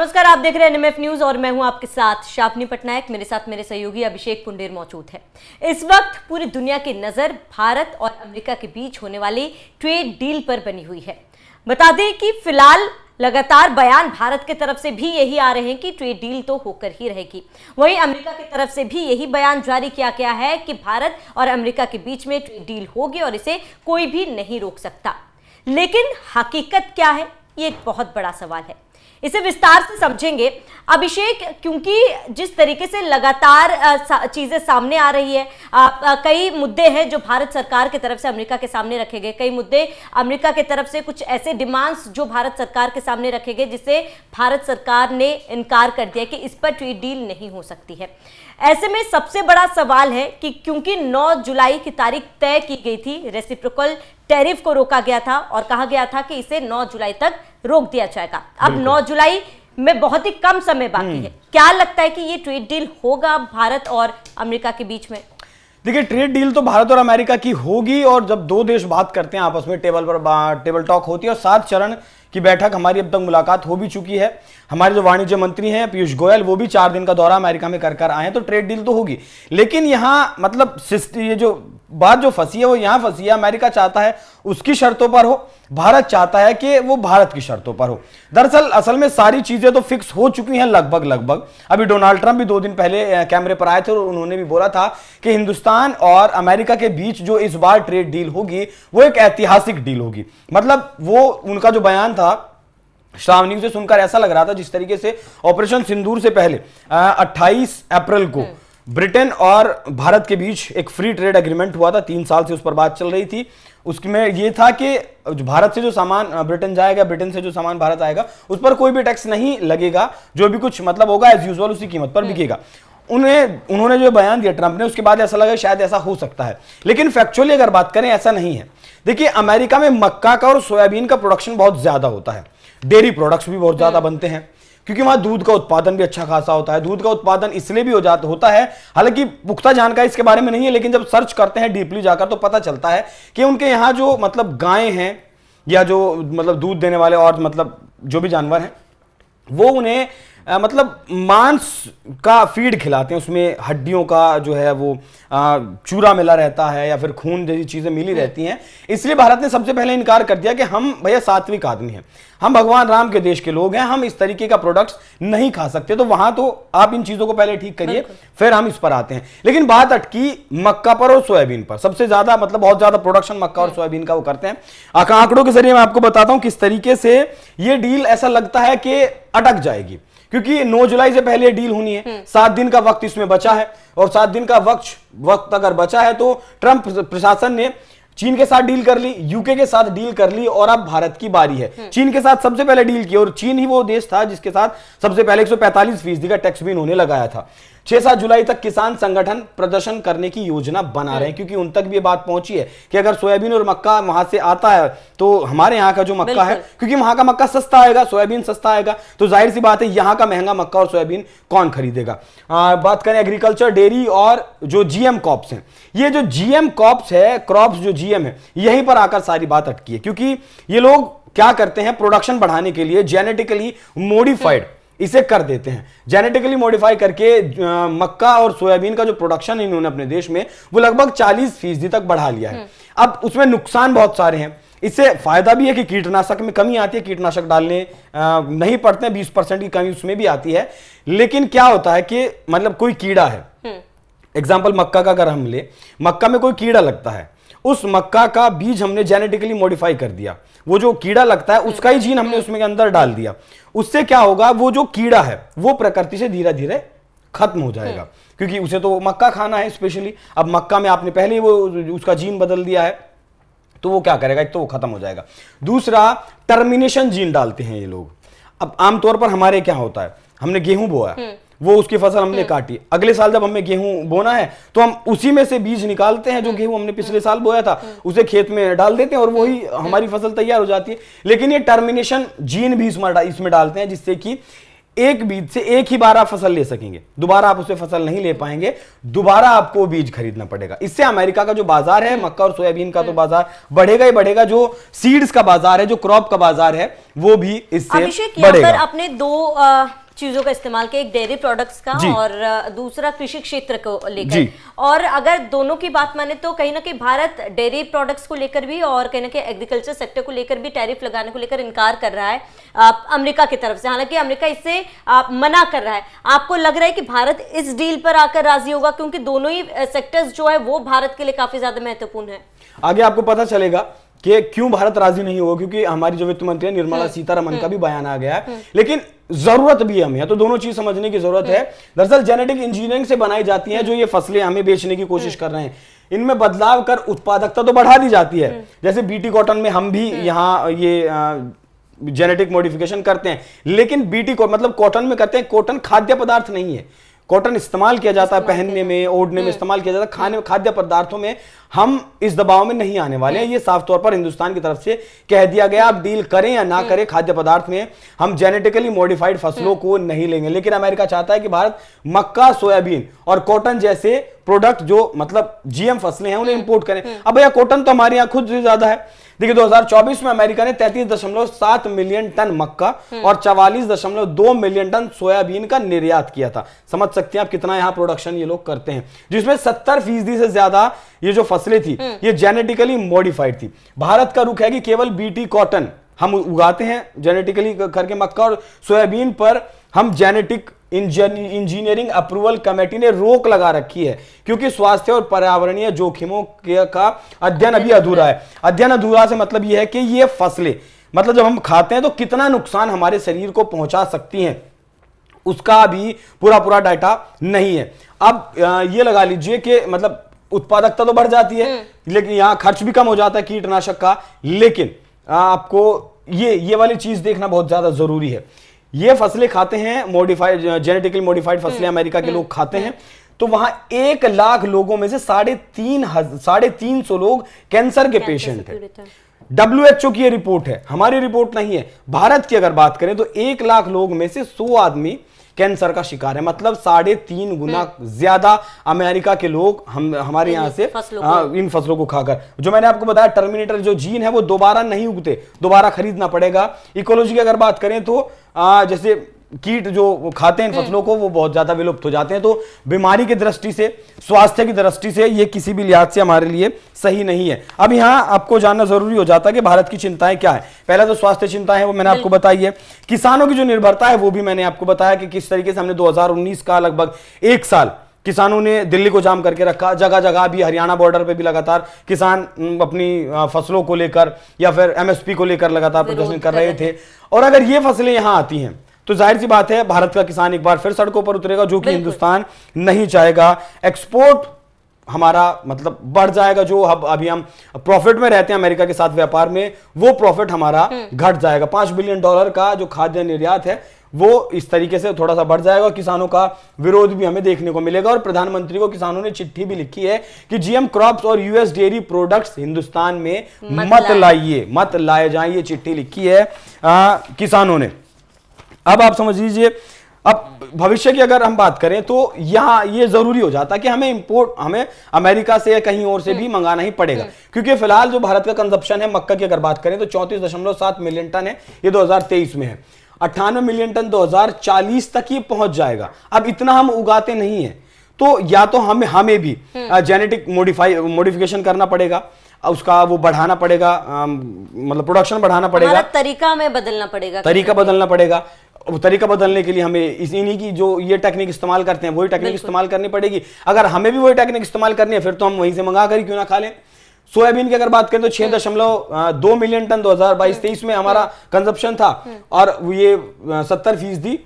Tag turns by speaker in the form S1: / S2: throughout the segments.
S1: नमस्कार, आप देख रहे हैं एनएमएफ न्यूज और मैं हूं आपके साथ शापनी पटनायक। मेरे साथ मेरे सहयोगी अभिषेक पुंडेर मौजूद है। इस वक्त पूरी दुनिया की नजर भारत और अमेरिका के बीच होने वाली ट्रेड डील पर बनी हुई है। बता दें कि फिलहाल लगातार बयान भारत की तरफ से भी यही आ रहे हैं कि ट्रेड डील तो होकर ही रहेगी। वहीं अमेरिका की तरफ से भी यही बयान जारी किया गया है कि भारत और अमेरिका के बीच में ट्रेड डील होगी और इसे कोई भी नहीं रोक सकता। लेकिन हकीकत क्या है, ये एक बहुत बड़ा सवाल है। इसे विस्तार से समझेंगे अभिषेक, क्योंकि जिस तरीके से लगातार चीजें सामने आ रही है, कई मुद्दे हैं जो भारत सरकार की तरफ से अमेरिका के सामने रखे गए, कई मुद्दे अमेरिका की तरफ से कुछ ऐसे डिमांड्स जो भारत सरकार के सामने रखे गए जिसे भारत सरकार ने इनकार कर दिया कि इस पर ट्रेड डील नहीं हो सकती है। ऐसे में सबसे बड़ा सवाल है कि क्योंकि 9 जुलाई की तारीख तय की गई थी, रेसिप्रोकल टैरिफ को रोका गया था और कहा गया था कि इसे 9 जुलाई तक रोक दिया जाएगा। अब 9 जुलाई में बहुत ही कम समय बाकी है। क्या लगता है कि ये ट्रेड डील होगा भारत और अमेरिका के बीच में?
S2: देखिए, ट्रेड डील तो भारत और अमेरिका की होगी, और जब दो देश बात करते हैं आपस में, टेबल टॉक होती है, और 7 चरण की बैठक हमारी अब तक मुलाकात हो भी चुकी है। हमारे जो वाणिज्य मंत्री हैं पीयूष गोयल, वो भी 4 दिन का दौरा अमेरिका में कर आए हैं, तो ट्रेड डील तो होगी। लेकिन यहाँ मतलब ये जो बात जो फंसी है वो यहाँ फंसी है, अमेरिका चाहता है उसकी शर्तों पर हो, भारत चाहता है कि वो भारत की शर्तों पर हो। दरअसल असल में सारी चीजें तो फिक्स हो चुकी हैं लगभग। अभी डोनाल्ड ट्रंप भी 2 दिन पहले कैमरे पर आए थे और उन्होंने भी बोला था कि हिंदुस्तान और अमेरिका के बीच जो इस बार ट्रेड डील होगी वो एक ऐतिहासिक डील होगी। मतलब वो उनका जो बयान था, श्रावणी से सुनकर ऐसा लग रहा था जिस तरीके से ऑपरेशन सिंदूर से पहले 28 अप्रैल को ब्रिटेन और भारत के बीच एक फ्री ट्रेड एग्रीमेंट हुआ था। 3 साल से उस पर बात चल रही थी। उसमें यह था कि भारत से जो सामान ब्रिटेन जाएगा, ब्रिटेन से जो सामान भारत आएगा, उस पर कोई भी टैक्स नहीं लगेगा, जो भी कुछ मतलब होगा एज यूजुअल उसी कीमत पर बिकेगा। उन्होंने जो बयान दिया ट्रंप ने, उसके बाद ऐसा लगा शायद ऐसा हो सकता है, लेकिन फैक्चुअली अगर बात करें ऐसा नहीं है। देखिए, अमेरिका में मक्का का और सोयाबीन का प्रोडक्शन बहुत ज्यादा होता है, डेयरी प्रोडक्ट्स भी बहुत ज्यादा बनते हैं, क्योंकि वहां दूध का उत्पादन भी अच्छा खासा होता है। दूध का उत्पादन इसलिए भी होता है, हालांकि पुख्ता जानकारी इसके बारे में नहीं है, लेकिन जब सर्च करते हैं डीपली जाकर तो पता चलता है कि उनके यहाँ जो मतलब गायें हैं या जो मतलब दूध देने वाले और मतलब जो भी जानवर हैं, वो उन्हें मतलब मांस का फीड खिलाते हैं। उसमें हड्डियों का जो है वो चूरा मिला रहता है या फिर खून जैसी चीजें मिली रहती हैं। इसलिए भारत ने सबसे पहले इनकार कर दिया कि हम भैया सात्विक आदमी हैं, हम भगवान राम के देश के लोग हैं, हम इस तरीके का प्रोडक्ट्स नहीं खा सकते। तो वहां तो आप इन चीजों को पहले ठीक करिए, फिर हम इस पर आते हैं। लेकिन बात अटकी मक्का पर और सोयाबीन पर। सबसे ज्यादा मतलब बहुत ज्यादा प्रोडक्शन मक्का और सोयाबीन का वो करते हैं। आंकड़ों के जरिए मैं आपको बताता हूं किस तरीके से ये डील ऐसा लगता है कि अटक जाएगी, क्योंकि 9 जुलाई से पहले डील होनी है। 7 दिन का वक्त इसमें बचा है, और 7 दिन का वक्त अगर बचा है तो ट्रंप प्रशासन ने चीन के साथ डील कर ली, यूके के साथ डील कर ली, और अब भारत की बारी है। चीन के साथ सबसे पहले डील की, और चीन ही वो देश था जिसके साथ सबसे पहले 145% का टैक्स भी इन्होंने लगाया था। 6-7 जुलाई तक किसान संगठन प्रदर्शन करने की योजना बना रहे हैं, क्योंकि उन तक भी ये बात पहुंची है कि अगर सोयाबीन और मक्का वहां से आता है तो हमारे यहाँ का जो मक्का है, क्योंकि वहां का मक्का सस्ता आएगा, सोयाबीन सस्ता आएगा, तो जाहिर सी बात है यहाँ का महंगा मक्का और सोयाबीन कौन खरीदेगा। बात करें एग्रीकल्चर, डेयरी और जो जीएम क्रॉप्स हैं, ये जो जीएम क्रॉप्स है, क्रॉप्स जो जीएम है, यहीं पर आकर सारी बात अटकी है। क्योंकि ये लोग क्या करते हैं, प्रोडक्शन बढ़ाने के लिए जेनेटिकली मॉडिफाइड इसे कर देते हैं। जेनेटिकली मॉडिफाई करके मक्का और सोयाबीन का जो प्रोडक्शन इन्होंने अपने देश में वो लगभग 40% तक बढ़ा लिया है। अब उसमें नुकसान बहुत सारे हैं। इससे फायदा भी है कि कीटनाशक में कमी आती है, कीटनाशक डालने नहीं पड़ते हैं, 20% की कमी उसमें भी आती है। लेकिन क्या होता है कि मतलब कोई कीड़ा है, एग्जाम्पल मक्का का अगर हम ले, मक्का में कोई कीड़ा लगता है, उस मक्का का बीज हमने जेनेटिकली मॉडिफाई कर दिया, वो जो कीड़ा लगता है उसका ही जीन हमने उसमें अंदर डाल दिया। उससे क्या होगा, वो जो कीड़ा है वो प्रकृति से धीरे धीरे खत्म हो जाएगा, क्योंकि उसे तो मक्का खाना है स्पेशली। अब मक्का में आपने पहले ही वो उसका जीन बदल दिया है, तो वो क्या करेगा, एक तो वो खत्म हो जाएगा। दूसरा, टर्मिनेशन जीन डालते हैं ये लोग। अब आमतौर पर हमारे क्या होता है, हमने गेहूं बोया, वो उसकी फसल हमने काटी, अगले साल जब हमें गेहूं बोना है तो हम उसी में से बीज निकालते हैं, जो गेहूं हमने पिछले साल बोया था उसे खेत में डाल देते हैं और वही हमारी फसल तैयार हो जाती है। लेकिन ये टर्मिनेशन जीन भी इसमें डालते हैं, जिससे कि एक बीज से एक ही बार आप फसल ले सकेंगे, दोबारा आप उससे फसल नहीं ले पाएंगे, दोबारा आपको बीज खरीदना पड़ेगा। इससे अमेरिका का जो बाजार है मक्का और सोयाबीन का तो बाजार बढ़ेगा ही बढ़ेगा, जो सीड्स का बाजार है, जो क्रॉप का बाजार है, वो भी इससे बढ़ेगा।
S1: आपने दो चीजों का इस्तेमाल किया, एक डेयरी प्रोडक्ट्स का और दूसरा कृषि क्षेत्र को लेकर। और अगर दोनों की बात माने तो कहीं ना कहीं भारत डेयरी प्रोडक्ट्स को लेकर भी और कहीं ना कहीं एग्रीकल्चर सेक्टर को लेकर भी टैरिफ लगाने को लेकर इनकार कर रहा है अमेरिका की तरफ से। हालांकि अमेरिका इससे मना कर रहा है। आपको लग रहा है कि भारत इस डील पर आकर राजी होगा, क्योंकि दोनों ही सेक्टर्स जो है वो भारत के लिए काफी ज्यादा महत्वपूर्ण है?
S2: आगे आपको पता चलेगा कि क्यों भारत राजी नहीं होगा, क्योंकि हमारी जो वित्त मंत्री है निर्मला सीतारमण का भी बयान आ गया है। लेकिन जरूरत भी हमें है, तो दोनों चीज समझने की जरूरत है। दरअसल जेनेटिक इंजीनियरिंग से बनाई जाती है जो ये फसलें हमें बेचने की कोशिश कर रहे हैं, इनमें बदलाव कर उत्पादकता तो बढ़ा दी जाती है। जैसे बीटी कॉटन में हम भी यहाँ ये जेनेटिक मॉडिफिकेशन करते हैं, लेकिन बीटी को मतलब कॉटन में करते हैं। कॉटन खाद्य पदार्थ नहीं है, कॉटन इस्तेमाल किया जाता है पहनने में, ओढ़ने में इस्तेमाल किया जाता है, खाने खाद्य पदार्थों में हम इस दबाव में नहीं आने वाले हैं। ये साफ तौर पर हिंदुस्तान की तरफ से कह दिया गया। आप डील करें या ना करें, खाद्य पदार्थ में हम जेनेटिकली मॉडिफाइड फसलों को नहीं लेंगे। लेकिन अमेरिका चाहता है कि भारत मक्का, सोयाबीन और कॉटन जैसे प्रोडक्ट जो मतलब जीएम फसलें हैं उन्हें इंपोर्ट करें। अब भैया कॉटन तो हमारे यहाँ खुद से ज्यादा है। देखिए 2024 में अमेरिका ने 33.7 मिलियन टन मक्का और 44.2 मिलियन टन सोयाबीन का निर्यात किया था। समझ सकते हैं आप कितना यहाँ प्रोडक्शन ये लोग करते हैं, जिसमें 70% से ज्यादा ये जो फसलें थी ये जेनेटिकली मॉडिफाइड थी। भारत का रुख है कि केवल बीटी कॉटन हम उगाते हैं जेनेटिकली करके, मक्का और सोयाबीन पर हम जेनेटिक इंजीनियरिंग अप्रूवल कमेटी ने रोक लगा रखी है, क्योंकि स्वास्थ्य और पर्यावरणीय जोखिमों का अध्ययन अभी अधूरा है। अध्ययन अधूरा से मतलब यह है कि ये फसलें मतलब जब हम खाते हैं तो कितना नुकसान हमारे शरीर को पहुंचा सकती हैं, उसका भी पूरा डाटा नहीं है। अब ये लगा लीजिए कि मतलब उत्पादकता तो बढ़ जाती है, लेकिन यहां खर्च भी कम हो जाता है कीटनाशक का। लेकिन आपको ये वाली चीज देखना बहुत ज्यादा जरूरी है। ये फसलें खाते हैं मॉडिफाइड, जेनेटिकली मॉडिफाइड फसलें अमेरिका के लोग खाते हैं, तो वहां 1 लाख लोगों में से 350 लोग कैंसर के पेशेंट हैं। WHO की ये रिपोर्ट है, हमारी रिपोर्ट नहीं है। भारत की अगर बात करें तो 1 लाख लोग में से 100 आदमी कैंसर का शिकार है। मतलब 3.5 गुना ज्यादा अमेरिका के लोग हमारे यहाँ से इन फसलों को खाकर, जो मैंने आपको बताया टर्मिनेटर जो जीन है वो दोबारा नहीं उगते, दोबारा खरीदना पड़ेगा। इकोलॉजी की अगर बात करें तो जैसे कीट जो खाते हैं इन फसलों को वो बहुत ज्यादा विलुप्त हो जाते हैं। तो बीमारी की दृष्टि से, स्वास्थ्य की दृष्टि से ये किसी भी लिहाज से हमारे लिए सही नहीं है। अब यहाँ आपको जानना जरूरी हो जाता है कि भारत की चिंताएं क्या है। पहला तो स्वास्थ्य चिंता है, वो मैंने आपको बताई है। किसानों की जो निर्भरता है वो भी मैंने आपको बताया कि किस तरीके से हमने 2019 का लगभग 1 साल किसानों ने दिल्ली को जाम करके रखा। जगह जगह भी हरियाणा बॉर्डर पे भी लगातार किसान अपनी फसलों को लेकर या फिर MSP को लेकर लगातार प्रदर्शन कर रहे थे। और अगर ये फसलें यहां आती हैं तो जाहिर सी बात है भारत का किसान एक बार फिर सड़कों पर उतरेगा, जो कि हिंदुस्तान नहीं चाहेगा। एक्सपोर्ट हमारा मतलब बढ़ जाएगा, जो अभी हम प्रॉफिट में रहते हैं अमेरिका के साथ व्यापार में, वो प्रॉफिट हमारा घट जाएगा। $5 बिलियन का जो खाद्य निर्यात है वो इस तरीके से थोड़ा सा बढ़ जाएगा। किसानों का विरोध भी हमें देखने को मिलेगा। और प्रधानमंत्री को किसानों ने चिट्ठी भी लिखी है कि GM क्रॉप्स और US डेयरी प्रोडक्ट्स हिंदुस्तान में मत लाए जाएं। ये चिट्ठी लिखी है किसानों ने। अब आप समझ लीजिए, अब भविष्य की अगर हम बात करें तो यहां ये जरूरी हो जाता है कि हमें अमेरिका से या कहीं और से भी मंगाना ही पड़ेगा, क्योंकि फिलहाल जो भारत का कंजप्शन है मक्का की अगर बात करें तो 34.7 मिलियन टन है, ये 2023 में है। 98 मिलियन टन 2040 तक ये पहुंच जाएगा। अब इतना हम उगाते नहीं है, तो या तो हमें भी जेनेटिक मॉडिफिकेशन करना पड़ेगा, उसका वो बढ़ाना पड़ेगा, मतलब प्रोडक्शन बढ़ाना पड़ेगा,
S1: तरीका में बदलना पड़ेगा,
S2: तरीका बदलने के लिए हमें इन्हीं की जो ये टेक्निक इस्तेमाल करते हैं वही टेक्निक इस्तेमाल करनी पड़ेगी। अगर हमें भी वही टेक्निक इस्तेमाल करनी है फिर तो हम वहीं से मंगा कर ही क्यों ना खा लें। सोयाबीन की अगर बात करें तो 6.2 मिलियन टन 2022-23 में हमारा कंजप्शन था, और ये 70%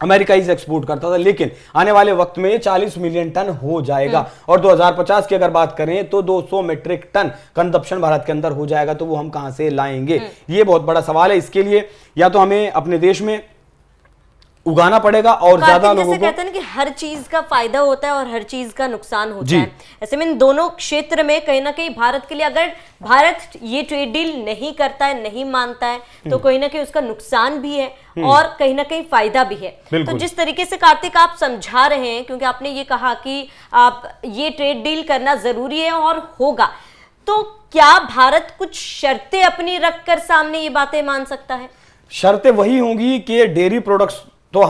S2: अमेरिका ही एक्सपोर्ट करता था। लेकिन आने वाले वक्त में ये 40 मिलियन टन हो जाएगा, और 2050 की अगर बात करें तो 200 मीट्रिक टन कंजप्शन भारत के अंदर हो जाएगा। तो वो हम कहां से लाएंगे, ये बहुत बड़ा सवाल है। इसके लिए या तो हमें अपने देश में उगाना पड़ेगा और ज्यादा लोगों को।
S1: कहते हैं ना कि हर चीज का फायदा होता है और हर चीज का नुकसान होता है। ऐसे में इन दोनों क्षेत्र में कहीं ना कहीं भारत के लिए, अगर भारत ये ट्रेड डील नहीं करता है, नहीं मानता है, तो कहीं ना कहीं उसका नुकसान भी है और कहीं ना कहीं फायदा भी है। तो जिस तरीके से कार्तिक आप समझा रहे हैं, क्योंकि आपने ये कहा कि आप ये ट्रेड डील करना जरूरी है और होगा, तो क्या भारत कुछ शर्तें अपनी रखकर सामने ये बातें मान सकता है?
S2: शर्तें वही होंगी कि डेयरी प्रोडक्ट्स तो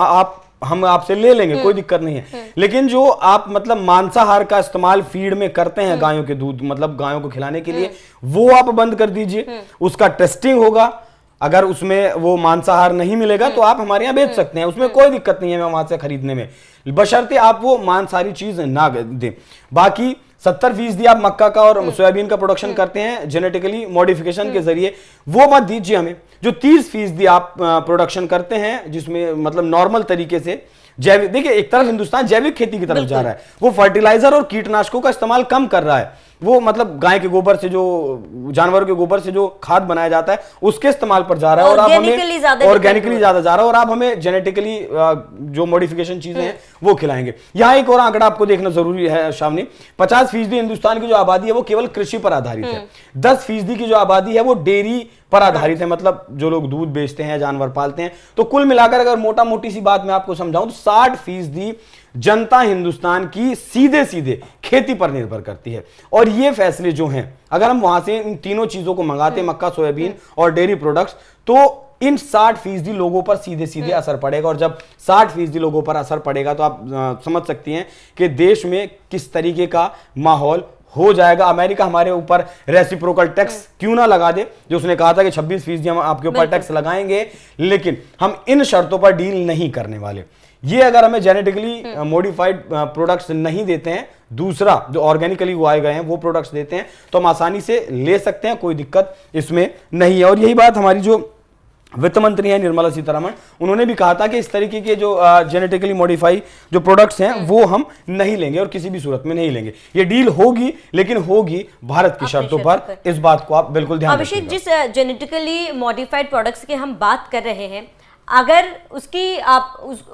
S2: हम आपसे ले लेंगे, कोई दिक्कत नहीं है, लेकिन जो आप मतलब मांसाहार का इस्तेमाल फीड में करते हैं, गायों के दूध मतलब गायों को खिलाने के लिए, वो आप बंद कर दीजिए। उसका टेस्टिंग होगा, अगर उसमें वो मांसाहार नहीं मिलेगा तो आप हमारे यहाँ बेच सकते हैं, उसमें कोई दिक्कत नहीं है वहां से खरीदने में, बशर्ते आप वो मांसाहारी चीज ना दें। बाकी 70% आप मक्का का और सोयाबीन का प्रोडक्शन करते हैं जेनेटिकली मॉडिफिकेशन के जरिए, वो मत दीजिए हमें। जो 30% आप प्रोडक्शन करते हैं, जिसमें मतलब नॉर्मल तरीके से जैविक, देखिए एक तरफ हिंदुस्तान जैविक खेती की तरफ जा रहा है, वो फर्टिलाइजर और कीटनाशकों का इस्तेमाल कम कर रहा है, वो मतलब गाय के गोबर से, जो जानवरों के गोबर से जो खाद बनाया जाता है उसके इस्तेमाल पर जा रहा है, और आप हमें ऑर्गेनिकली ज्यादा जा रहा है, और आप हमें जेनेटिकली जो मॉडिफिकेशन चीजें हैं वो खिलाएंगे। यहाँ एक और आंकड़ा आपको देखना जरूरी है शावनी, 50% हिंदुस्तान की जो आबादी है वो केवल कृषि पर आधारित है, 10% की जो आबादी है वो डेयरी पर आधारित है, मतलब जो लोग दूध बेचते हैं, जानवर पालते हैं। तो कुल मिलाकर अगर मोटा मोटी सी बात मैं आपको समझाऊं तो 60% जनता हिंदुस्तान की सीधे सीधे खेती पर निर्भर करती है। और ये फैसले जो हैं, अगर हम वहां से इन तीनों चीजों को मंगाते, मक्का, सोयाबीन और डेयरी प्रोडक्ट्स, तो इन 60% लोगों पर सीधे सीधे असर पड़ेगा। और जब 60% लोगों पर असर पड़ेगा तो आप समझ सकती हैं कि देश में किस तरीके का माहौल हो जाएगा। अमेरिका हमारे ऊपर रेसिप्रोकल टैक्स क्यों ना लगा दे, जो उसने कहा था कि 26% हम आपके ऊपर टैक्स लगाएंगे, लेकिन हम इन शर्तों पर डील नहीं करने वाले। ये अगर हमें जेनेटिकली मॉडिफाइड प्रोडक्ट्स नहीं देते हैं, दूसरा जो ऑर्गेनिकली उगाए गए हैं वो प्रोडक्ट्स देते हैं, तो हम आसानी से ले सकते हैं, कोई दिक्कत इसमें नहीं है। और यही बात हमारी जो वित्त मंत्री है निर्मला सीतारमण, उन्होंने भी कहा था कि इस तरीके के जो जेनेटिकली मॉडिफाई जो प्रोडक्ट्स हैं वो हम नहीं लेंगे और किसी भी सूरत में नहीं लेंगे। ये डील होगी, लेकिन होगी भारत की शर्तों पर। इस बात को आप बिल्कुल ध्यान रखिएगा।
S1: अभिषेक, जिस जेनेटिकली मॉडिफाइड प्रोडक्ट्स की हम बात कर रहे हैं, अगर उसकी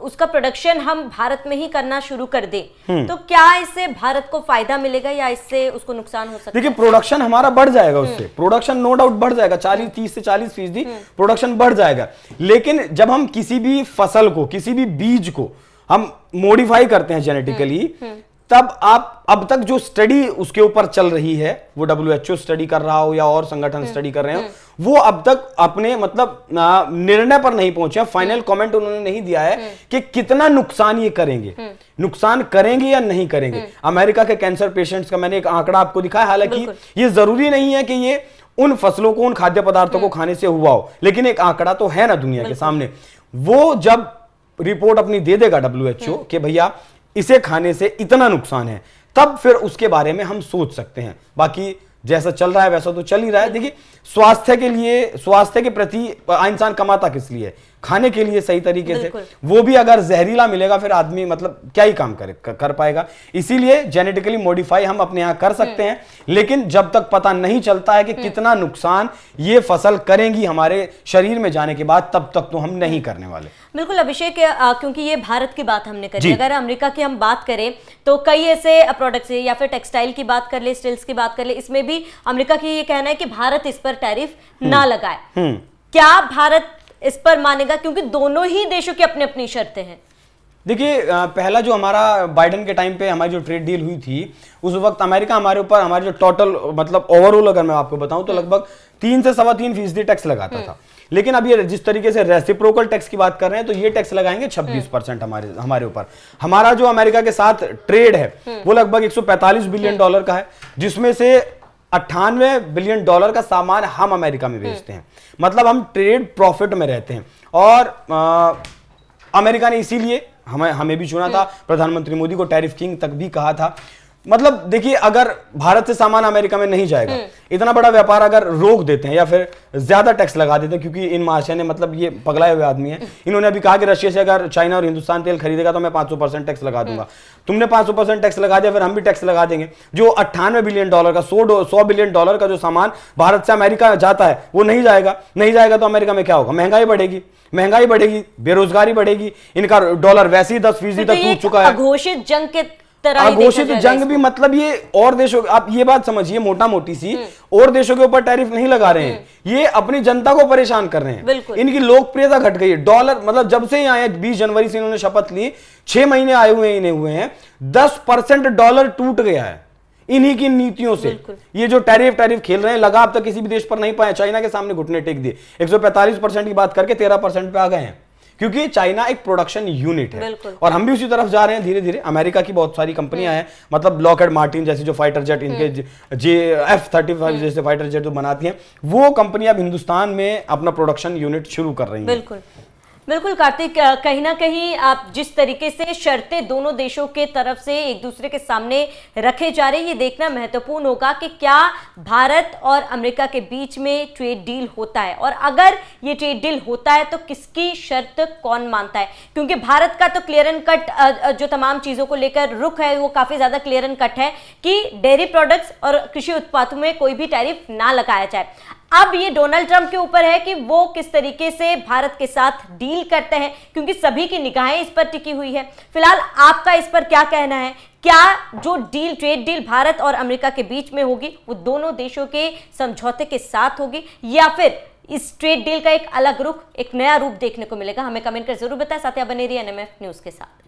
S1: उसका प्रोडक्शन हम भारत में ही करना शुरू कर दें, तो क्या इससे भारत को फायदा मिलेगा या इससे उसको नुकसान हो सकता है?
S2: देखिए, प्रोडक्शन हमारा बढ़ जाएगा, उससे प्रोडक्शन नो डाउट बढ़ जाएगा, 30 से 40% प्रोडक्शन बढ़ जाएगा। लेकिन जब हम किसी भी फसल को, किसी भी बीज को हम मॉडिफाई करते हैं जेनेटिकली, तब आप अब तक जो स्टडी उसके ऊपर चल रही है, वो WHO स्टडी कर रहा हो या और संगठन स्टडी कर रहे हो, वो अब तक अपने मतलब निर्णय पर नहीं पहुंचे, फाइनल कमेंट उन्होंने नहीं दिया है कि कितना नुकसान ये करेंगे, नुकसान करेंगे या नहीं करेंगे। अमेरिका के कैंसर पेशेंट्स का मैंने एक आंकड़ा आपको दिखाया, हालांकि ये जरूरी नहीं है कि ये उन फसलों को, उन खाद्य पदार्थों को खाने से हुआ हो, लेकिन एक आंकड़ा तो है ना दुनिया के सामने। वो जब रिपोर्ट अपनी दे देगा WHO कि भैया इसे खाने से इतना नुकसान है, तब फिर उसके बारे में हम सोच सकते हैं। बाकी जैसा चल रहा है वैसा तो चल ही रहा है। देखिए, स्वास्थ्य के लिए, स्वास्थ्य के प्रति इंसान कमाता किस लिए? खाने के लिए, सही तरीके से। वो भी अगर जहरीला मिलेगा फिर आदमी मतलब क्या ही काम कर पाएगा। इसीलिए जेनेटिकली मॉडिफाई हम अपने यहाँ कर सकते हैं, लेकिन जब तक पता नहीं चलता है कि कितना नुकसान ये फसल करेंगी हमारे शरीर में जाने के बाद, तब तक तो हम नहीं करने वाले।
S1: बिल्कुल अभिषेक, क्योंकि ये भारत की बात हमने करी, अगर अमेरिका की हम बात करें तो कई ऐसे प्रोडक्ट्स या फिर टेक्सटाइल की बात कर ले, स्टील्स की बात कर ले, इसमें भी अमेरिका की ये कहना है कि भारत इस पर टैरिफ ना लगाए। क्या भारत इस पर मानेगा, क्योंकि दोनों ही देशों की अपनी अपनी शर्तें हैं?
S2: देखिए, पहला जो हमारा बाइडेन के टाइम पे हमारी जो ट्रेड डील हुई थी, उस वक्त अमेरिका हमारे ऊपर, हमारे जो टोटल मतलब ओवरऑल अगर मैं आपको बताऊं तो लगभग 3 से 3.25% टैक्स लगाता था। लेकिन अब ये जिस तरीके से रेसिप्रोकल टैक्स की बात कर रहे हैं, तो ये टैक्स लगाएंगे 26% हमारे ऊपर। हमारा जो अमेरिका के साथ ट्रेड है वो लगभग $145 बिलियन का है, जिसमें से $98 बिलियन का सामान हम अमेरिका में बेचते हैं। मतलब हम ट्रेड प्रॉफिट में रहते हैं। और अमेरिका ने इसीलिए हमें भी चुना था, प्रधानमंत्री मोदी को टैरिफ किंग तक भी कहा था। मतलब देखिए, अगर भारत से सामान अमेरिका में नहीं जाएगा, इतना बड़ा व्यापार अगर रोक देते हैं या फिर ज्यादा टैक्स लगा देते हैं, क्योंकि इन महाशय ने, मतलब ये पगलाए हुए आदमी है, इन्होंने अभी कहा कि रशिया से अगर चाइना और हिंदुस्तान तेल खरीदेगा तो मैं 500% टैक्स लगा दूंगा। तुमने 500% टैक्स लगा दिया, फिर हम भी टैक्स लगा देंगे। जो 98 बिलियन डॉलर का 100 बिलियन डॉलर का जो सामान भारत से अमेरिका जाता है वो नहीं जाएगा तो अमेरिका में क्या होगा? महंगाई बढ़ेगी, बेरोजगारी बढ़ेगी, इनका डॉलर वैसे ही 10% तक टूट चुका है।
S1: अघोषित जंग के
S2: अघोषित जंग भी, मतलब ये और देशों, आप ये बात समझिए मोटा मोटी सी, और देशों के ऊपर टैरिफ नहीं लगा रहे हैं, ये अपनी जनता को परेशान कर रहे हैं। इनकी लोकप्रियता घट गई है। डॉलर, मतलब जब से आए 20 जनवरी से इन्होंने शपथ ली, 6 महीने आए हुए हैं, 10% डॉलर टूट गया है इन्हीं की नीतियों से। ये जो टैरिफ खेल रहे हैं, लगा अब तक किसी भी देश पर नहीं पाया। चाइना के सामने घुटने टेक दिए, 145% की बात करके 13% पे आ गए हैं, क्योंकि चाइना एक प्रोडक्शन यूनिट है और हम भी उसी तरफ जा रहे हैं धीरे धीरे। अमेरिका की बहुत सारी कंपनियां हैं, मतलब लॉकहेड मार्टिन जैसी जो फाइटर जेट, इनके F-35 जैसे फाइटर जेट जो बनाती हैं, वो कंपनियां अब हिंदुस्तान में अपना प्रोडक्शन यूनिट शुरू कर रही हैं।
S1: बिल्कुल कार्तिक, कहीं ना कहीं आप जिस तरीके से शर्तें दोनों देशों के तरफ से एक दूसरे के सामने रखे जा रहे हैं, ये देखना महत्वपूर्ण होगा कि क्या भारत और अमेरिका के बीच में ट्रेड डील होता है, और अगर ये ट्रेड डील होता है तो किसकी शर्त कौन मानता है। क्योंकि भारत का तो क्लियर एंड कट जो तमाम चीज़ों को लेकर रुख है वो काफ़ी ज़्यादा क्लियर एंड कट है कि डेयरी प्रोडक्ट्स और कृषि उत्पादों में कोई भी टैरिफ ना लगाया जाए। अब ये डोनाल्ड ट्रंप के ऊपर है कि वो किस तरीके से भारत के साथ डील करते हैं, क्योंकि सभी की निगाहें इस पर टिकी हुई है। फिलहाल आपका इस पर क्या कहना है? क्या जो ट्रेड डील भारत और अमेरिका के बीच में होगी वो दोनों देशों के समझौते के साथ होगी, या फिर इस ट्रेड डील का एक अलग रुख, एक नया रूप देखने को मिलेगा? हमें कमेंट कर जरूर बताएं। साथ ही बने रहिए NMF न्यूज के साथ।